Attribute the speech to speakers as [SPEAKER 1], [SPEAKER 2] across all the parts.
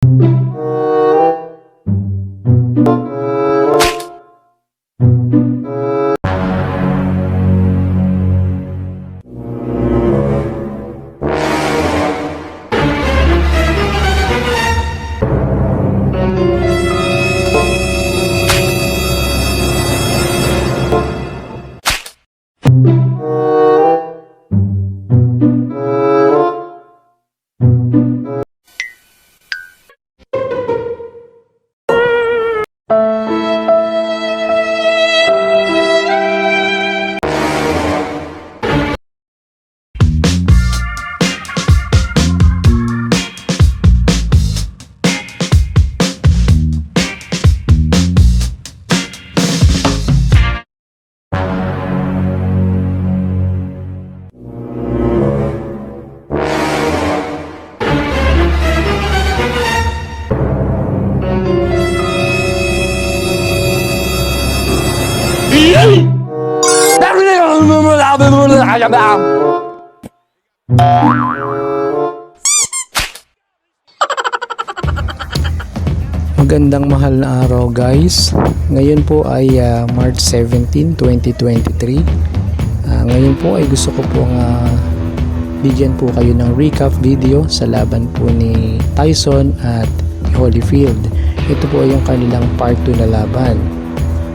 [SPEAKER 1] Magandang mahal na araw guys. Ngayon po ay March 17, 2023. Ngayon po ay gusto ko pong bigyan po kayo ng recap video sa laban po ni Tyson at Holyfield. Ito po ay yung kanilang part 2 na laban.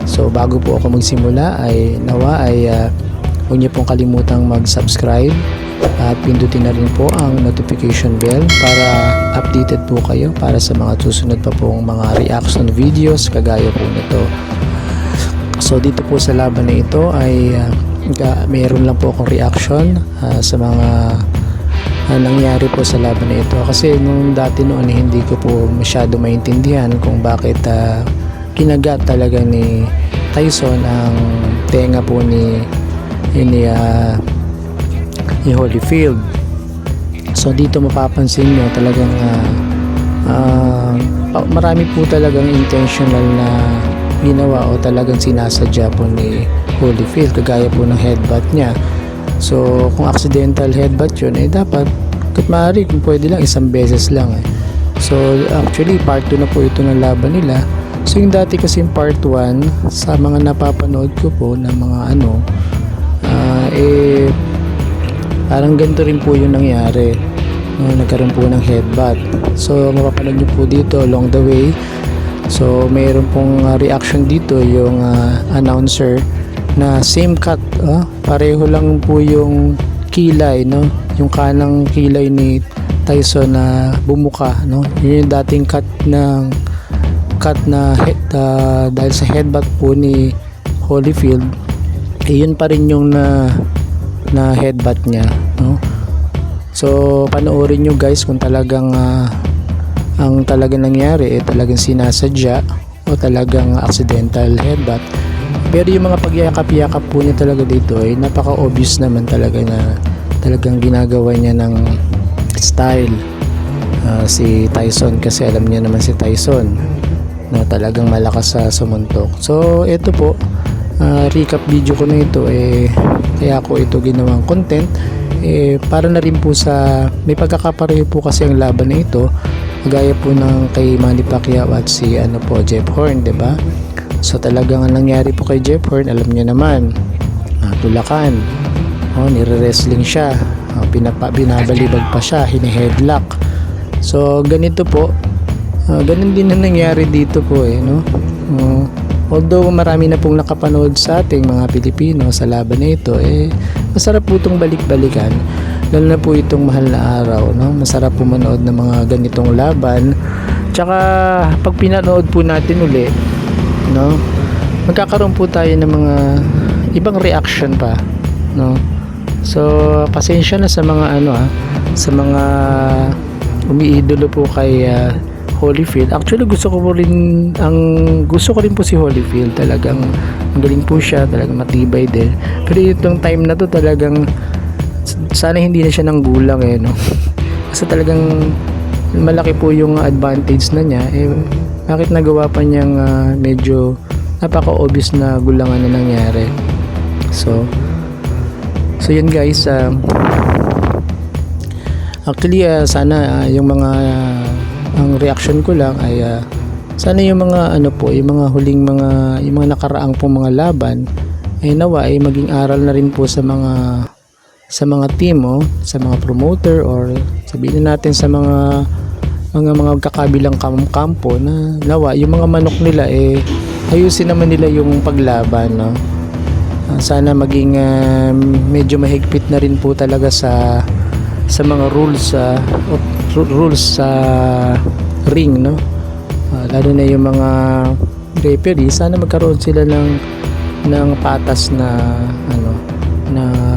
[SPEAKER 1] So bago po ako magsimula ay nawa ay huwag niyo pong kalimutang mag-subscribe at pindutin na rin po ang notification bell para updated po kayo para sa mga susunod pa pong mga reaction videos kagaya po nito. So dito po sa laban na ito ay mayroon lang po akong reaction sa mga nangyari po sa laban na ito, kasi nung dati noon hindi ko po masyado maintindihan kung bakit kinagat talaga ni Tyson ang tenga po ni Holyfield. So dito mapapansin nyo talagang marami po talagang intentional na ginawa o talagang sinasadya po ni Holyfield, kagaya po ng headbutt niya. So kung accidental headbutt yun dapat kung maaari kung pwede lang isang beses lang So actually part 2 na po ito ng laban nila. So yung dati kasing part 1 sa mga napapanood ko po ng mga parang ganito rin po yung nangyari, nagkaroon po ng headbutt. So mapapanood nyo po dito along the way. So mayroon pong reaction dito yung announcer na same cut, pareho lang po yung kilay, yung kanang kilay ni Tyson na bumuka, yun yung dating cut na head, dahil sa headbutt po ni Holyfield, yun pa rin yung na headbutt niya, So panoorin nyo guys kung talagang ang talagang nangyari talagang sinasadya o talagang accidental headbutt. Pero yung mga pagyakap-yakap po niya talaga dito napaka-obvious naman talaga na talagang ginagawa niya ng style si Tyson, kasi alam niya naman si Tyson na talagang malakas sa sumuntok. So ito po, recap video ko na ito kaya ko ito ginawang content para na rin po sa may pagkakapareho po kasi ang laban na ito gaya po ng kay Manny Pacquiao at si Jeff Horn, diba? So talagang ang nangyari po kay Jeff Horn, alam niyo naman, tulakan, nire-wrestling siya, binabalibag pa siya, hini-headlock. So ganito po, ganun din ang nangyari dito po although marami na pong nakapanood sa ating mga Pilipino sa laban na ito, masarap po itong balik-balikan, lalo na po itong mahal na araw, masarap po manood ng mga ganitong laban. Tsaka pag pinanood po natin uli, magkakaroon po tayo ng mga ibang reaction pa, So pasensya na sa mga sa mga umiidolo po kay Holyfield. Actually gusto ko rin po si Holyfield, talagang magaling po siya, talagang matibay din. Pero itong time na to talagang sana hindi na siya nang gulang kasi talagang malaki po yung advantage na niya. Bakit nagawa pa niyang medyo napaka-obvious na gulangan na nangyari. So yun guys, actually sana yung mga ang reaction ko lang ay sana yung mga ano po, yung mga huling yung mga nakaraang po mga laban ay nawa ay maging aral na rin po sa mga team, sa mga promoter, or sabihin natin sa mga magkakabilang kampo, na nawa yung mga manok nila ayusin naman nila yung paglaban, no? Sana maging medyo mahigpit na rin po talaga sa mga rules sa ring, no? Lalo na yung mga referee, sana magkaroon sila ng patas na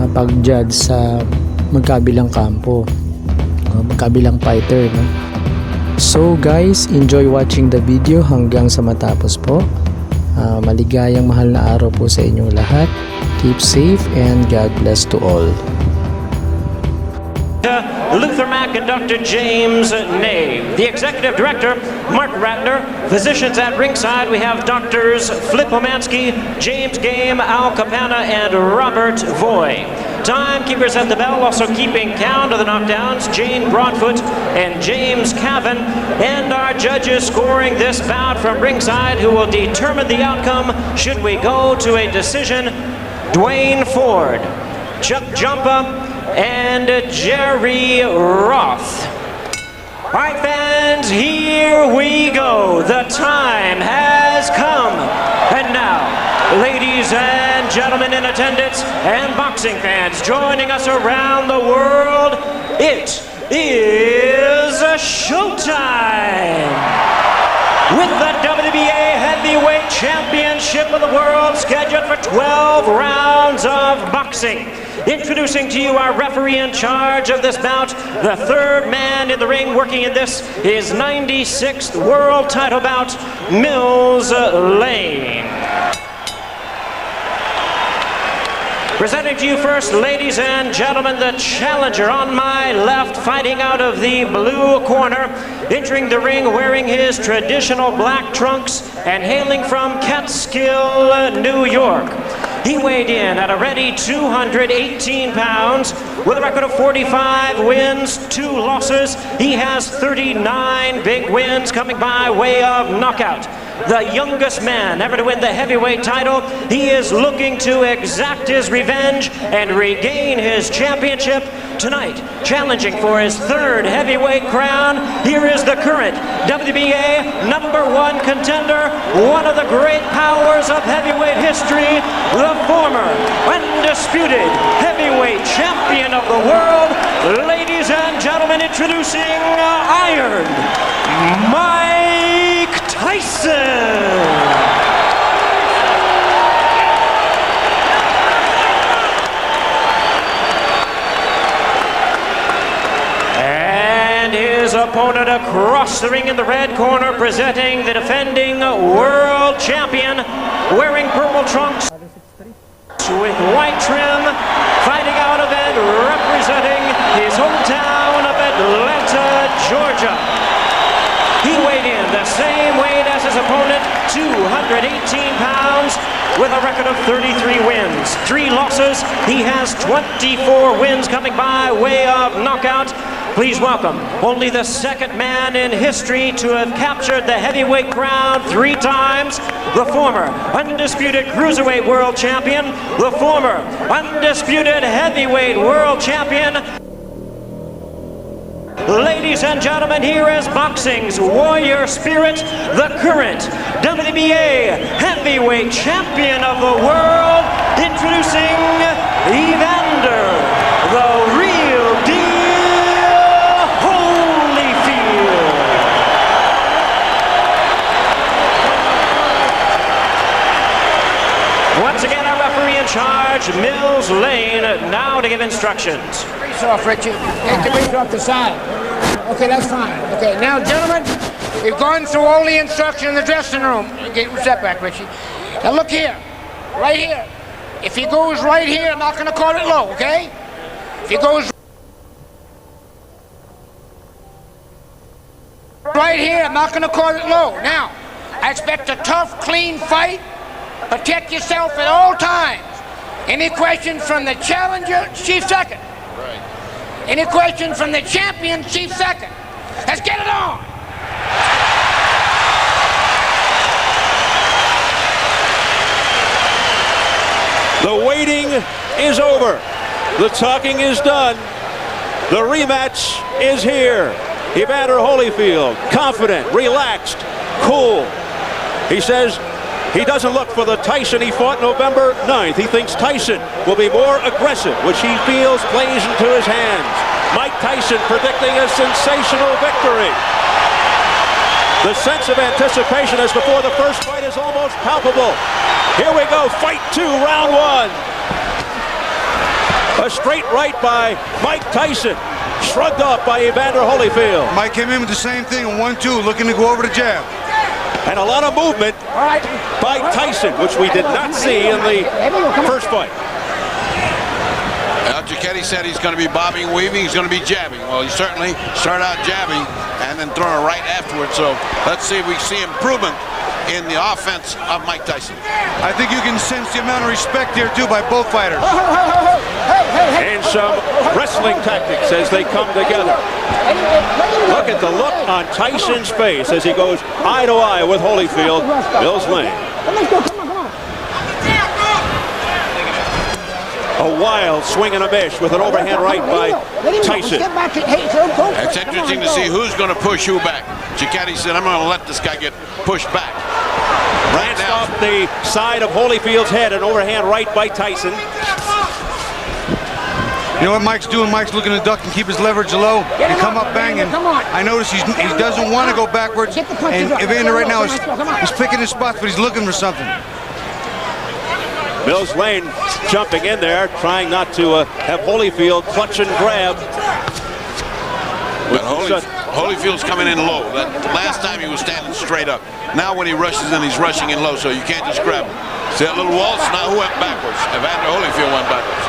[SPEAKER 1] pag-judge sa magkabilang kampo, magkabilang fighter, no? So guys, enjoy watching the video hanggang sa matapos po. Maligayang mahal na araw po sa inyong lahat. Keep safe and God bless to all.
[SPEAKER 2] Luther Mack and Dr. James Nave. The Executive Director, Mark Ratner. Physicians at ringside, we have Doctors Flip Omansky, James Game, Al Capana, and Robert Voy. Timekeepers at the bell, also keeping count of the knockdowns, Jane Broadfoot and James Cavan. And our judges scoring this bout from ringside, who will determine the outcome should we go to a decision. Dwayne Ford, Chuck Jumpa, and Jerry Roth. All right, fans, here we go. The time has come. And now, ladies and gentlemen in attendance and boxing fans joining us around the world, it is showtime! With the WBA Heavyweight Championship of the World scheduled for 12 rounds of boxing. Introducing to you our referee in charge of this bout, the third man in the ring working in this, his 96th world title bout, Mills Lane. Presenting to you first, ladies and gentlemen, the challenger on my left, fighting out of the blue corner, entering the ring wearing his traditional black trunks and hailing from Catskill, New York. He weighed in at a ready 218 pounds with a record of 45 wins, 2 losses. He has 39 big wins coming by way of knockout. The youngest man ever to win the heavyweight title. He is looking to exact his revenge and regain his championship tonight. Challenging for his third heavyweight crown, here is the current WBA #1 contender, one of the great powers of heavyweight history, the former undisputed heavyweight champion of the world. Ladies and gentlemen, introducing Iron Mike Tyson. And his opponent across the ring in the red corner, presenting the defending world champion, wearing purple trunks with white trim, fighting out of and representing his hometown of Atlanta, Georgia. He weighed in the same weight as his opponent, 218 pounds, with a record of 33 wins, 3 losses. He has 24 wins coming by way of knockout. Please welcome only the second man in history to have captured the heavyweight crown 3 times, the former undisputed cruiserweight world champion, the former undisputed heavyweight world champion. Ladies and gentlemen, here is boxing's warrior spirit, the current WBA heavyweight champion of the world, introducing Evander, the real deal Holyfield. Once again, our referee in charge, Mills Lane, now to give instructions.
[SPEAKER 3] Brace off, Richie. Take the brace off the side. Okay, that's fine. Okay, now, gentlemen, we've gone through all the instruction in the dressing room. Okay, step back, Richie. Now, look here. Right here. If he goes right here, I'm not going to call it low, okay? If he goes right here, I'm not going to call it low. Now, I expect a tough, clean fight. Protect yourself at all times. Any questions from the challenger? Chief second. Right. Any questions from the champion? Chief second. Let's get it on.
[SPEAKER 4] waiting is over. The talking is done. The rematch is here. Evander Holyfield, confident, relaxed, cool. He says he doesn't look for the Tyson he fought November 9th. He thinks Tyson will be more aggressive, which he feels plays into his hands. Mike Tyson predicting a sensational victory. The sense of anticipation as before the first fight is almost palpable. Here we go, fight 2, round 1. A straight right by Mike Tyson, shrugged off by Evander Holyfield.
[SPEAKER 5] Mike came in with the same thing, 1-2, looking to go over the jab.
[SPEAKER 4] And a lot of movement by Tyson, which we did not see in the first fight.
[SPEAKER 6] Giacchetti said he's going to be bobbing, weaving, he's going to be jabbing. Well, he certainly started out jabbing and then throwing a right afterwards. So let's see if we see improvement in the offense of Mike Tyson.
[SPEAKER 5] I think you can sense the amount of respect here, too, by both fighters.
[SPEAKER 4] And some wrestling tactics as they come together. Look at the look on Tyson's face as he goes eye to eye with Holyfield. Mills Lane. A wild swing and a miss with an overhand right by Tyson.
[SPEAKER 6] It's interesting to see who's going to push who back. Giacchetti said, I'm going to let this guy get pushed back.
[SPEAKER 4] Right off the side of Holyfield's head, an overhand right by Tyson.
[SPEAKER 5] You know what Mike's doing? Mike's looking to duck and keep his leverage low and come up banging. I notice he doesn't want to go backwards. And Evander right now is picking his spots, but he's looking for something.
[SPEAKER 4] Mills Lane jumping in there, trying not to have Holyfield clutch and grab.
[SPEAKER 6] But Holyfield's coming in low. That last time he was standing straight up. Now when he rushes in, he's rushing in low, so you can't just grab him. See that little waltz? Now who went backwards? Evander Holyfield went backwards.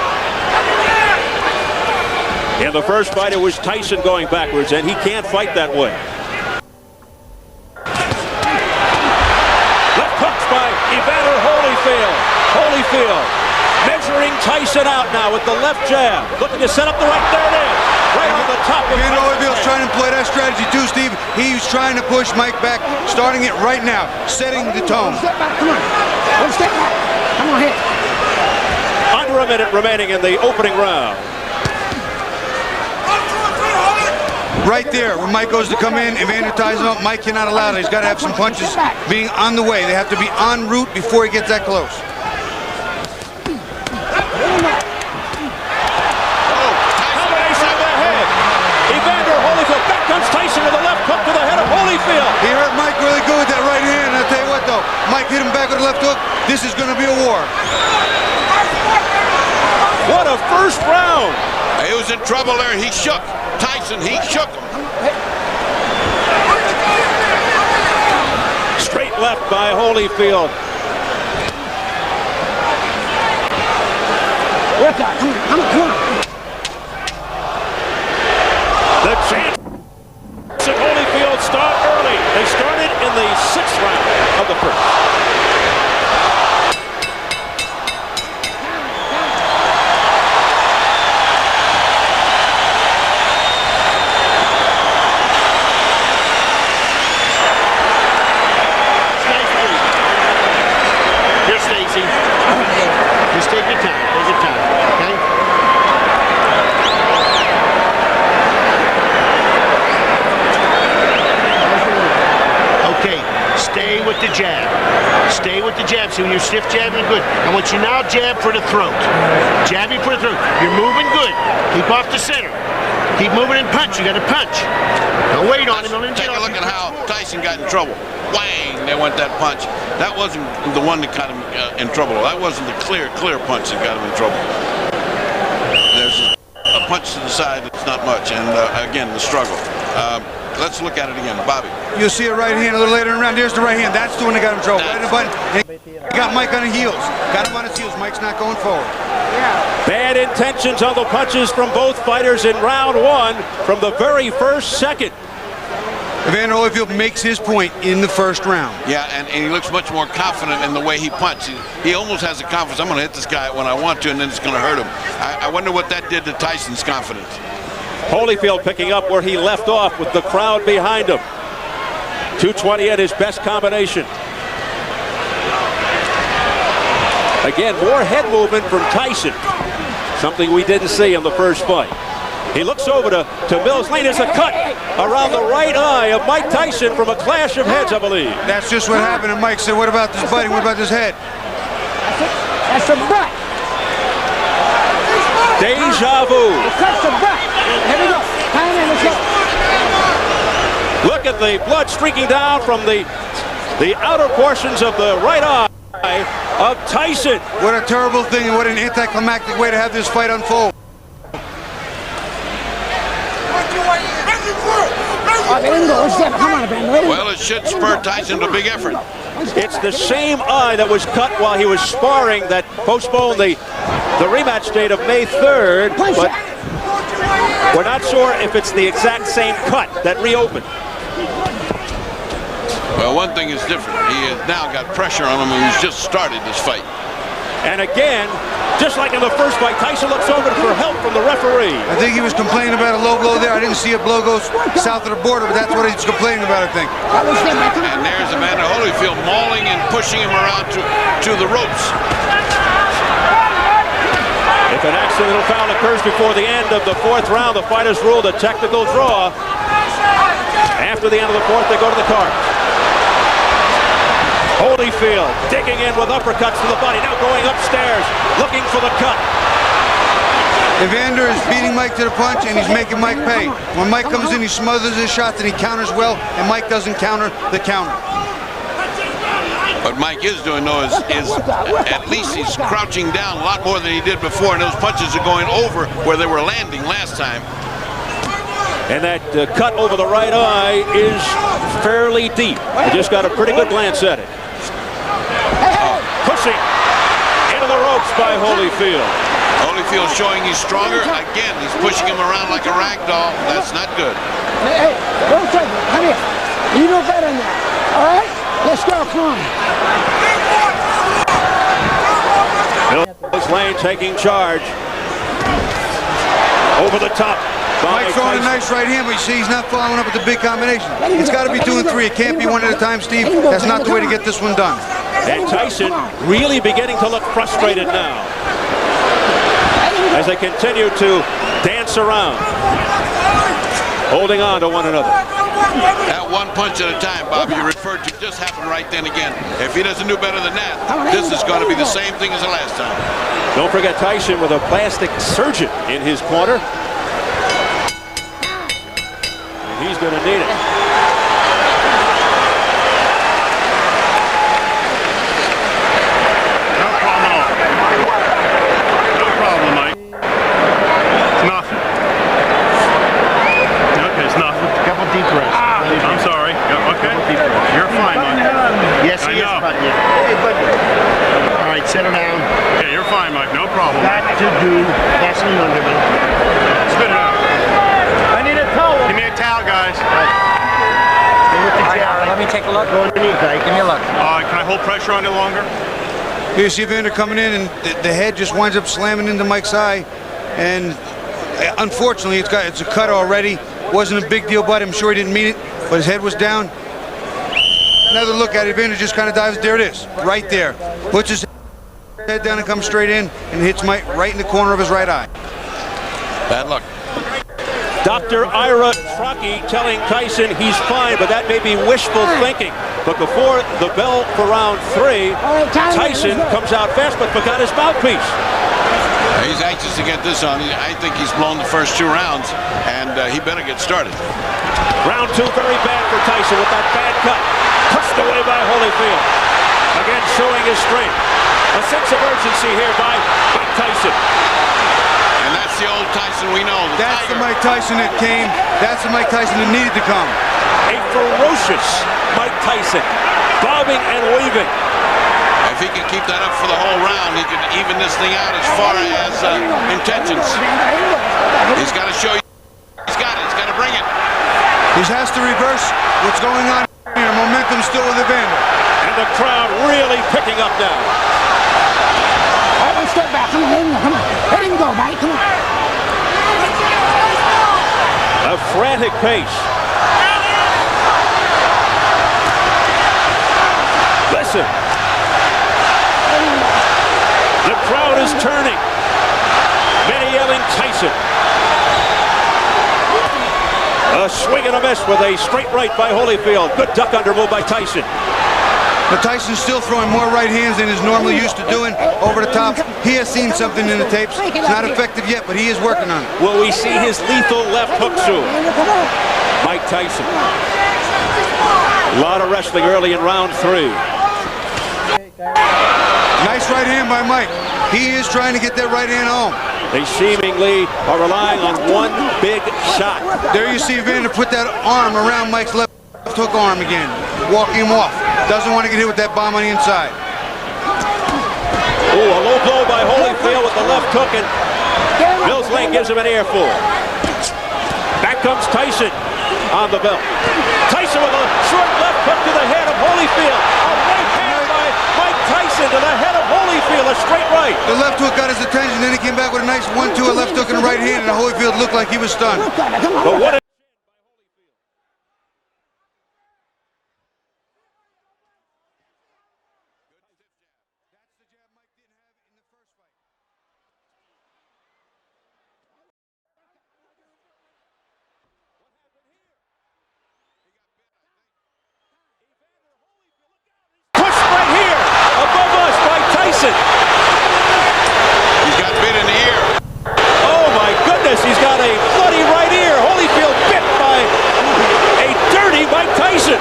[SPEAKER 4] In the first fight, it was Tyson going backwards, and he can't fight that way. Left hooks by Evander Holyfield. Holyfield measuring Tyson out now with the left jab. Looking to set up the right. There it is. Right on the top of
[SPEAKER 5] Evander Holyfield's trying to play that strategy too, Steve. He's trying to push Mike back, starting it right now, setting the tone.
[SPEAKER 3] Step back, come on. One step back. Come on, hit.
[SPEAKER 4] Under a minute remaining in the opening round.
[SPEAKER 5] Right there, when Mike goes to come in, Evander ties him up. Mike cannot allow that. He's got to have some punches being on the way. They have to be en route before he gets that close.
[SPEAKER 4] Combination of the head. Evander Holyfield. Back comes Tyson with a left hook to the head of Holyfield.
[SPEAKER 5] He hurt Mike really good with that right hand. I'll tell you what, though. Mike hit him back with a left hook. This is going to be a war.
[SPEAKER 4] What a first round.
[SPEAKER 6] He was in trouble there. He shook Tyson. He shook him.
[SPEAKER 4] Straight left by Holyfield.
[SPEAKER 3] Come on.
[SPEAKER 4] The chance of Holyfield start early. They started in the 6th round of the first.
[SPEAKER 7] Just take your time, okay? Okay, stay with the jab. Stay with the jab. So when you're stiff jabbing, good. I want you now jab for the throat. Jabbing for the throat. You're moving good. Keep off the center. Keep moving and punch. You got to punch. Don't wait on him. Don't
[SPEAKER 6] Take a look at how Tyson got in trouble. Whang! They went that punch. That wasn't the one that got him in trouble. That wasn't the clear punch that got him in trouble. There's a punch to the side that's not much, and again, the struggle. Let's look at it again. Bobby.
[SPEAKER 5] You'll see a right hand a little later in the round. There's the right hand. That's the one that got him in trouble. Right in the button. He got Mike on the heels. Got him on his heels. Mike's not going forward.
[SPEAKER 4] Bad intentions on the punches from both fighters in round 1 from the very first second.
[SPEAKER 5] Evander Holyfield makes his point in the first round.
[SPEAKER 6] Yeah, and he looks much more confident in the way he punches. He almost has the confidence, I'm going to hit this guy when I want to, and then it's going to hurt him. I wonder what that did to Tyson's confidence.
[SPEAKER 4] Holyfield picking up where he left off with the crowd behind him. 220 at his best combination. Again, more head movement from Tyson. Something we didn't see in the first fight. He looks over to Mills Lane. There's a cut around the right eye of Mike Tyson from a clash of heads, I believe.
[SPEAKER 5] That's just what happened. And Mike said, what about this biting? What about this head?
[SPEAKER 3] That's a butt.
[SPEAKER 4] Deja vu.
[SPEAKER 3] That's a butt. Here we go. Time in, let's go.
[SPEAKER 4] Look at the blood streaking down from the outer portions of the right eye of Tyson.
[SPEAKER 5] What a terrible thing and what an anticlimactic way to have this fight unfold.
[SPEAKER 6] Well, it should spur Tyson to a big effort.
[SPEAKER 4] It's the same eye that was cut while he was sparring that postponed the rematch date of May 3rd, but we're not sure if it's the exact same cut that reopened.
[SPEAKER 6] Well, one thing is different. He has now got pressure on him, and he's just started this fight.
[SPEAKER 4] And again, just like in the first fight, Tyson looks over for help from the referee.
[SPEAKER 5] I think he was complaining about a low blow there. I didn't see a blow go south of the border, but that's what he's complaining about, I think.
[SPEAKER 6] And there's Evander Holyfield mauling and pushing him around to the ropes.
[SPEAKER 4] If an accidental foul occurs before the end of the fourth round, the fight is ruled a technical draw. After the end of the fourth, they go to the card. Holyfield digging in with uppercuts to the body, now going upstairs, looking for the cut.
[SPEAKER 5] Evander is beating Mike to the punch, and he's making Mike pay. When Mike comes in, he smothers his shots, and he counters well, and Mike doesn't counter the counter.
[SPEAKER 6] What Mike is doing, though, is at least he's crouching down a lot more than he did before, and those punches are going over where they were landing last time.
[SPEAKER 4] And that cut over the right eye is fairly deep. I just got a pretty good glance at it. Pushing into the ropes by Holyfield.
[SPEAKER 6] Holyfield showing he's stronger. Again, he's pushing him around like a rag doll. That's not good.
[SPEAKER 3] Hey, don't take it. Come here. You know better than that. All right? Let's go. Come on.
[SPEAKER 4] Mills Lane taking charge. Over the top.
[SPEAKER 5] Mike throwing a nice right hand, but you see he's not following up with the big combination. It's got to be 2 and 3. It can't be one at a time, Steve. That's not the way to get this one done.
[SPEAKER 4] And Tyson really beginning to look frustrated now as they continue to dance around, holding on to one another.
[SPEAKER 6] That one punch at a time, Bob, you referred to, just happened right then again. If he doesn't do better than that, this is going to be the same thing as the last time.
[SPEAKER 4] Don't forget Tyson with a plastic surgeon in his corner. He's going to need it.
[SPEAKER 8] No problem at all. No problem, Mike. It's nothing. Okay, it's nothing.
[SPEAKER 7] A couple deep breaths.
[SPEAKER 8] I'm sorry. Okay. You're fine, Mike.
[SPEAKER 7] Yes, he
[SPEAKER 8] I know.
[SPEAKER 7] is, buddy. Hey, buddy. All right, settle down.
[SPEAKER 8] Yeah, you're fine, Mike. No problem.
[SPEAKER 7] Got to do passing under me.
[SPEAKER 8] Spit it out.
[SPEAKER 7] I need a towel.
[SPEAKER 8] Give me a towel, guys.
[SPEAKER 7] Let me take a look. Go underneath, Ike. Give me a look.
[SPEAKER 8] Can I hold pressure on it longer?
[SPEAKER 5] Here you see Evander coming in, and the head just winds up slamming into Mike's eye. And unfortunately, it's a cut already. Wasn't a big deal, but I'm sure he didn't mean it. But his head was down. Another look at it, Evander just kind of dives. There it is, right there. Puts his head down and comes straight in and hits Mike right in the corner of his right eye.
[SPEAKER 6] Bad luck.
[SPEAKER 4] Dr. Ira Truckee telling Tyson he's fine, but that may be wishful thinking. But before the bell for round 3, Tyson comes out fast but forgot his mouthpiece.
[SPEAKER 6] He's anxious to get this on. I think he's blown the first 2 rounds, and he better get started.
[SPEAKER 4] Round 2 very bad for Tyson with that bad cut. Pushed away by Holyfield. Again showing his strength. A sense of urgency here by Mike Tyson.
[SPEAKER 6] And that's the old Tyson we know.
[SPEAKER 5] That's the Mike Tyson that came. That's the Mike Tyson that needed to come.
[SPEAKER 4] A ferocious Mike Tyson, bobbing and weaving.
[SPEAKER 6] If he can keep that up for the whole round, he can even this thing out as far as intentions. He's got to show you. He's got it. He's got to bring it.
[SPEAKER 5] He has to reverse what's going on here. Momentum still with Evander.
[SPEAKER 4] And the crowd really picking up now.
[SPEAKER 3] All right, let's step back. Come on, come on. Let him go, Mike. Come on.
[SPEAKER 4] A frantic pace. Listen. Tyson. A swing and a miss with a straight right by Holyfield. Good duck under move by Tyson.
[SPEAKER 5] But Tyson's still throwing more right hands than he's normally used to doing over the top. He has seen something in the tapes. It's not effective yet, but he is working on it.
[SPEAKER 4] Will we see his lethal left hook soon? Mike Tyson. A lot of wrestling early in round 3.
[SPEAKER 5] Nice right hand by Mike. He is trying to get that right hand home.
[SPEAKER 4] They seemingly are relying on one big shot.
[SPEAKER 5] There you see Vander put that arm around Mike's left hook arm again, walking him off. Doesn't want to get hit with that bomb on the inside.
[SPEAKER 4] Ooh, a low blow by Holyfield with the left hook, and Mills Lane gives him an earful. Back comes Tyson on the belt. Tyson with a short left hook to the head of Holyfield. A right hand by Mike Tyson to the head of Holyfield, a straight right.
[SPEAKER 5] The left hook got his attention, then he came back with a nice 1-2, a left hook in the right hand, and Holyfield looked like he was stunned.
[SPEAKER 4] But what a push right here above us by Tyson.
[SPEAKER 6] He's got bit in the ear.
[SPEAKER 4] Oh my goodness, he's got a bloody right ear. Holyfield bit by a dirty Mike Tyson.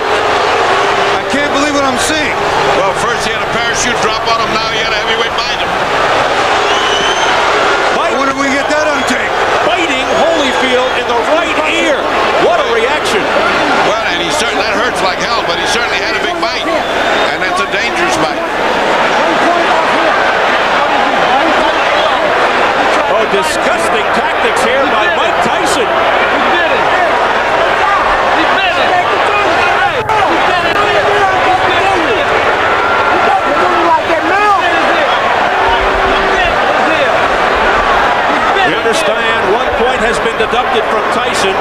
[SPEAKER 5] I can't believe what I'm seeing.
[SPEAKER 6] Well, first he had a parachute drop on him. Now he had a heavyweight behind him.
[SPEAKER 5] I wonder if we can get that on tape.
[SPEAKER 4] Biting Holyfield in the right ear. What a reaction.
[SPEAKER 6] Well, and that hurts like hell, but he certainly had a big bite. And that's a dangerous bite.
[SPEAKER 4] Oh, disgusting tactics here by Mike Tyson. We understand 1 point has been deducted from Tyson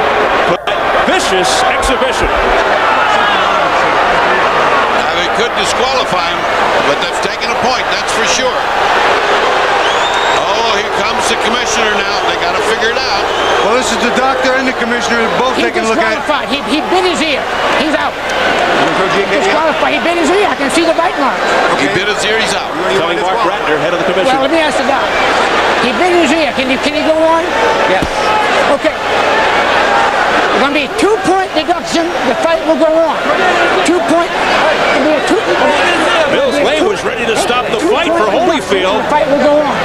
[SPEAKER 4] for that vicious exhibition.
[SPEAKER 6] Now, they could disqualify him, but they've taken a point, that's for sure. Oh, here comes the commissioner now. They got to figure it out.
[SPEAKER 5] Well, this is the doctor and the commissioner both taking a look at it.
[SPEAKER 3] He bit his ear. He's out. Disqualified. He bit his ear. I can see the bite mark.
[SPEAKER 6] He bit his ear, he's out.
[SPEAKER 4] Telling Mark Ratner, head of the commission.
[SPEAKER 3] Well, let me ask the doc. He bit his ear. Can he go on?
[SPEAKER 1] Yes.
[SPEAKER 3] Okay. It's going to be a 2-point deduction. The fight will go on. 2 point. It'll be a 2.
[SPEAKER 4] Mills Lane was ready to stop the fight for Holyfield.
[SPEAKER 3] The fight will go on.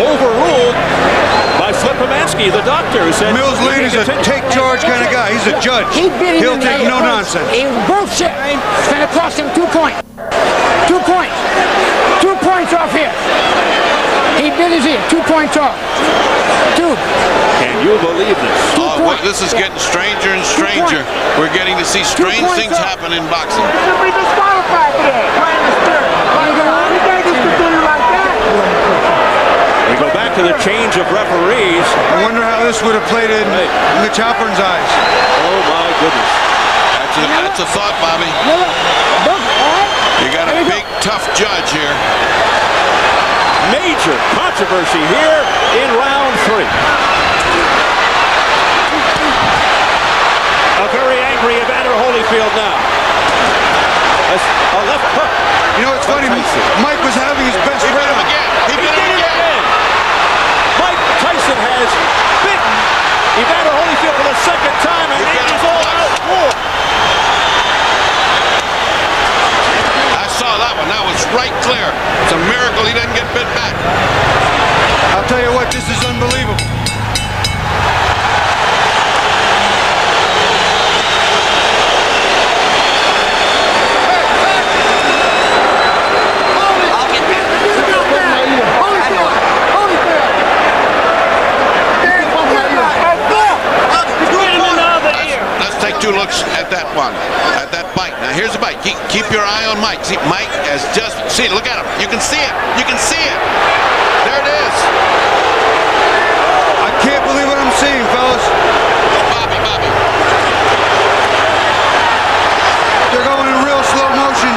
[SPEAKER 4] Overruled by Flipomansky, the doctor, who said
[SPEAKER 5] Mills Lane is a take charge kind of guy. He's a judge.
[SPEAKER 3] He bit him
[SPEAKER 5] He'll
[SPEAKER 3] in the
[SPEAKER 5] take
[SPEAKER 3] ear
[SPEAKER 5] no
[SPEAKER 3] first.
[SPEAKER 5] nonsense.
[SPEAKER 3] He both shit. It's going to cost him 2 points. 2 points. 2 points off here. He bit his ear. 2 points off. 2.
[SPEAKER 4] Can you believe this?
[SPEAKER 6] Oh, well, this is getting stranger and stranger. We're getting to see strange things happen in boxing.
[SPEAKER 3] Be disqualified for that.
[SPEAKER 4] We go back to the change of referees.
[SPEAKER 5] I wonder how this would have played in the Chopper's eyes.
[SPEAKER 4] Oh my goodness.
[SPEAKER 6] That's a thought, Bobby. You got a big, tough judge here.
[SPEAKER 4] Major controversy here in round 3. A very angry Evander Holyfield now. A left hook.
[SPEAKER 5] You know, it's funny. Mike was having his best
[SPEAKER 6] He bit him
[SPEAKER 5] round.
[SPEAKER 6] again. He bit him
[SPEAKER 4] Did it
[SPEAKER 6] again.
[SPEAKER 4] again. Mike Tyson has bitten Evander Holyfield for the second time, and it is all out war.
[SPEAKER 6] I saw that one. That was right clear. It's a miracle he didn't get bit back.
[SPEAKER 5] I'll tell you what, this is unbelievable.
[SPEAKER 6] Let's take 2 looks at that one, at that bite. Now here's the bite. Keep your eye on Mike. See, Mike has just, see, look at him. You can see it. You can see it. There it is.
[SPEAKER 5] I can't believe what I'm seeing, fellas.
[SPEAKER 6] Bobby.
[SPEAKER 5] They're going in real slow motion.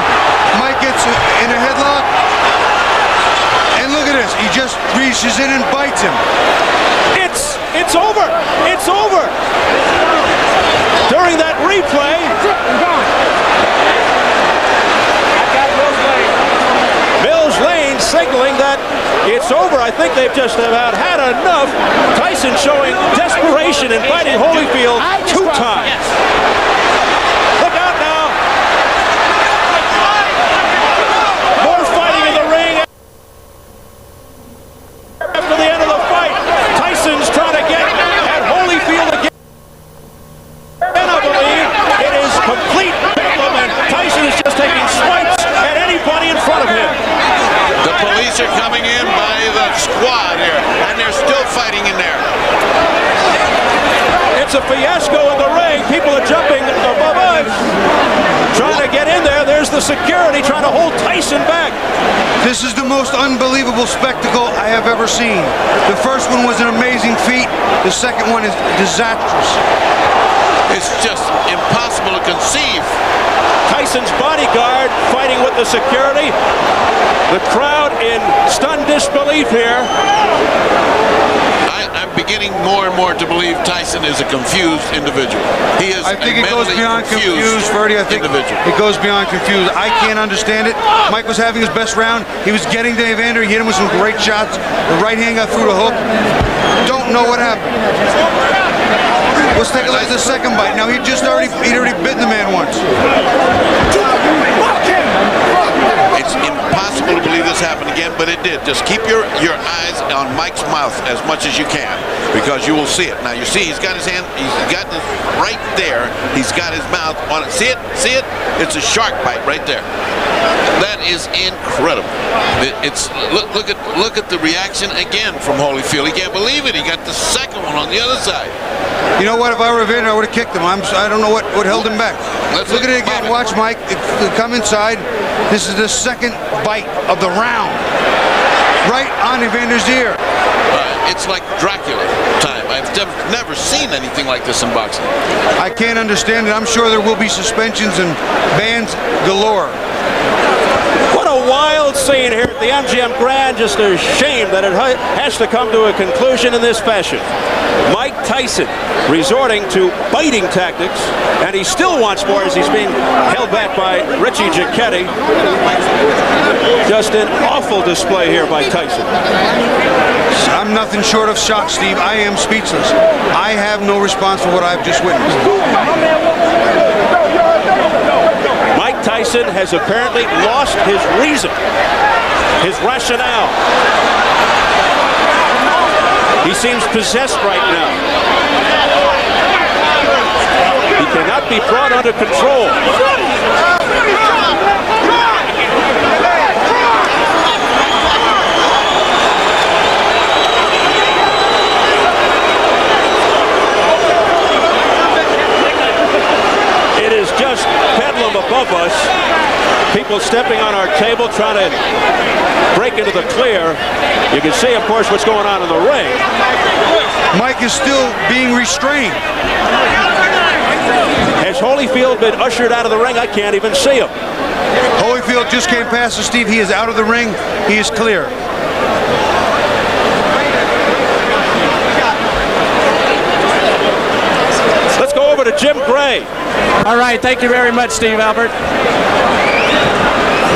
[SPEAKER 5] Mike gets in a headlock. And look at this. He just reaches in and bites him.
[SPEAKER 4] It's It's over. I think they've just about had enough. Tyson showing desperation and fighting Holyfield 2 times. Look out now. More fighting in the ring. After the end of the fight, Tyson's trying to get at Holyfield again. And I believe it is complete bedlam, and Tyson is just taking swipes at anybody in front of him.
[SPEAKER 6] The police are coming in by the squad here, and they're still fighting in there.
[SPEAKER 4] It's a fiasco in the ring. People are jumping above us, trying to get in there. There's the security trying to hold Tyson back.
[SPEAKER 5] This is the most unbelievable spectacle I have ever seen. The first one was an amazing feat. The second one is disastrous.
[SPEAKER 6] It's just impossible to conceive.
[SPEAKER 4] Tyson's bodyguard fighting with the security. The crowd in stunned disbelief here.
[SPEAKER 6] I'm beginning more and more to believe Tyson is a confused individual. He is.
[SPEAKER 5] I think it goes beyond confused, Ferdy. I think it goes beyond confused. I can't understand it. Mike was having his best round. He was getting to Evander. He hit him with some great shots. The right hand got through the hook. Don't know what happened. Let's take a look at the second bite. Now he'd already bitten the man once.
[SPEAKER 6] It's impossible to believe this happened again, but it did. Just keep your eyes on Mike's mouth as much as you can, because you will see it. Now you see he's got his hand, he's got it right there. He's got his mouth on it. See it? See it? It's a shark bite right there. That is incredible. Look at the reaction again from Holyfield. He can't believe it. He got the second one on the other side.
[SPEAKER 5] You know what? If I were Evander, I would have kicked him. I don't know what held him back.
[SPEAKER 6] Let's
[SPEAKER 5] look at it again. Watch Mike. Come inside. This is the second bite of the round. Right on Evander's ear.
[SPEAKER 6] It's like Dracula time. I've never seen anything like this in boxing.
[SPEAKER 5] I can't understand it. I'm sure there will be suspensions and bans galore.
[SPEAKER 4] What a wild scene here at the MGM Grand. Just a shame that it has to come to a conclusion in this fashion. Mike Tyson resorting to biting tactics, and he still wants more as he's being held back by Richie Giacchetti. Just an awful display here by Tyson.
[SPEAKER 5] I'm nothing short of shocked, Steve. I am speechless. I have no response for what I've just witnessed.
[SPEAKER 4] Mike Tyson has apparently lost his reason, his rationale. He seems possessed right now. He cannot be brought under control. It is just bedlam above us. People stepping on our table, trying to break into the clear. You can see, of course, what's going on in the ring.
[SPEAKER 5] Mike is still being restrained.
[SPEAKER 4] Has Holyfield been ushered out of the ring? I can't even see him.
[SPEAKER 5] Holyfield just came past us, Steve. He is out of the ring. He is clear.
[SPEAKER 4] Let's go over to Jim Gray.
[SPEAKER 9] All right, thank you very much, Steve Albert.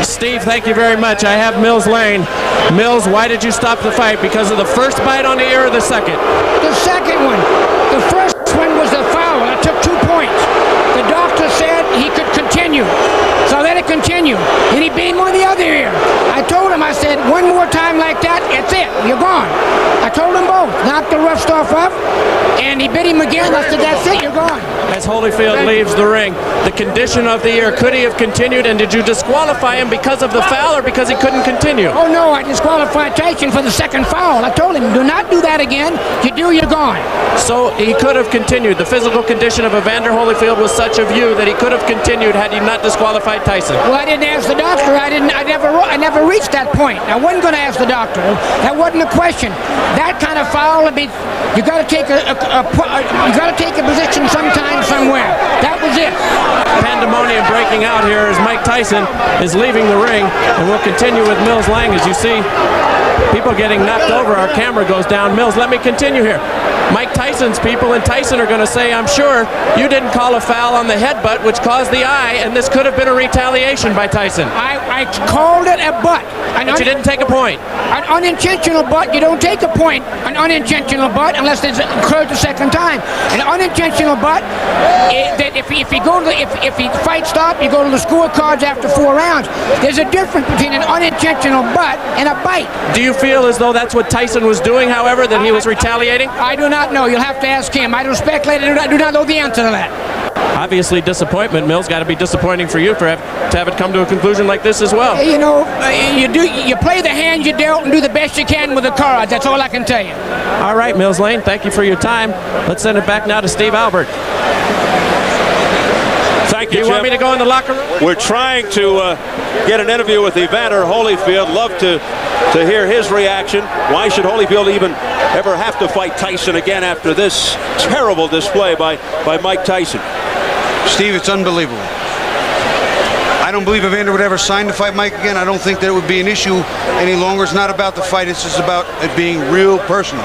[SPEAKER 9] Steve, thank you very much. I have Mills Lane. Mills, why did you stop the fight? Because of the first bite on the ear or the second?
[SPEAKER 3] The second one. The first one was the foul. I took 2 points. The doctor said he could continue. So I let it continue. And he beat him on the other ear. I told him, I said, one more time like that, it's it. You're gone. I told them both. Knocked the rough stuff up. And he bit him again. I said, that's it. You're gone.
[SPEAKER 9] As Holyfield leaves the ring, the condition of the ear, could he have continued? And did you disqualify him because of the foul or because he couldn't continue?
[SPEAKER 3] Oh, no. I disqualified Tyson for the second foul. I told him, do not do that again. You do, you're gone.
[SPEAKER 9] So he could have continued. The physical condition of Evander Holyfield was such a view that he could have continued had he not disqualified Tyson.
[SPEAKER 3] Well, I didn't ask the doctor. I never reached that point. I wasn't going to ask the doctor. That wasn't a question. That kind of foul, you got to take a position sometime, somewhere. That was it.
[SPEAKER 9] Pandemonium breaking out here as Mike Tyson is leaving the ring, and we'll continue with Mills Lang as you see People getting knocked over. Our camera goes down. Mills, let me continue here. Mike Tyson's people and Tyson are going to say, I'm sure, you didn't call a foul on the headbutt, which caused the eye, and this could have been a retaliation by Tyson.
[SPEAKER 3] I called it a butt.
[SPEAKER 9] But you didn't take a point.
[SPEAKER 3] An unintentional butt, you don't take a point. An unintentional butt, unless it occurred the second time. An unintentional butt, if he fight stop, you go to the scorecards after 4 rounds. There's a difference between an unintentional butt and a bite.
[SPEAKER 9] Do you feel as though that's what Tyson was doing, however, that he was retaliating?
[SPEAKER 3] I do not know. You'll have to ask him. I don't speculate. I do not know the answer to that.
[SPEAKER 9] Obviously, disappointment, Mills. Got to be disappointing for you to have it come to a conclusion like this as well.
[SPEAKER 3] You know, you play the hand you dealt and do the best you can with the cards. That's all I can tell you.
[SPEAKER 9] All right, Mills Lane, thank you for your time. Let's send it back now to Steve Albert.
[SPEAKER 4] Thank you,
[SPEAKER 9] Do you want me to go in the locker room?
[SPEAKER 4] We're trying to get an interview with Evander Holyfield. Love to hear his reaction. Why should Holyfield even ever have to fight Tyson again after this terrible display by Mike Tyson?
[SPEAKER 5] Steve, it's unbelievable. I don't believe Evander would ever sign to fight Mike again. I don't think that it would be an issue any longer. It's not about the fight. It's just about it being real personal.